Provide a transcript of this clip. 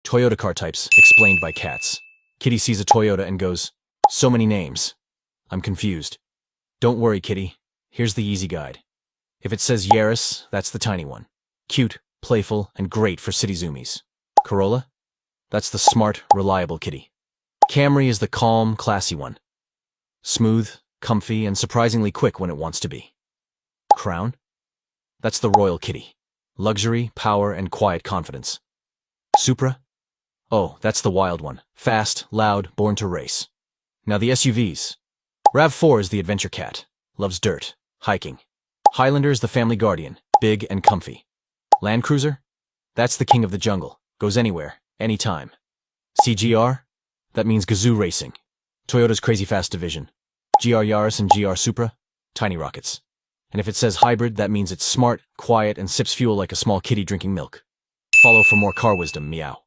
Toyota car types, explained by cats. Kitty sees a Toyota and goes, "So many names. I'm confused." Don't worry, Kitty. Here's the easy guide. If it says Yaris, that's the tiny one. Cute, playful, and great for city zoomies. Corolla? That's the smart, reliable Kitty. Camry is the calm, classy one. Smooth, comfy, and surprisingly quick when it wants to be. Crown? That's the royal Kitty. Luxury, power, and quiet confidence. Supra? Oh, that's the wild one. Fast, loud, born to race. Now the SUVs. RAV4 is the adventure cat. Loves dirt, hiking. Highlander is the family guardian, big and comfy. Land Cruiser? That's the king of the jungle. Goes anywhere, anytime. CGR? That means Gazoo Racing. Toyota's crazy fast division. GR Yaris and GR Supra? Tiny rockets. And if it says hybrid, that means it's smart, quiet, and sips fuel like a small kitty drinking milk. Follow for more car wisdom, meow.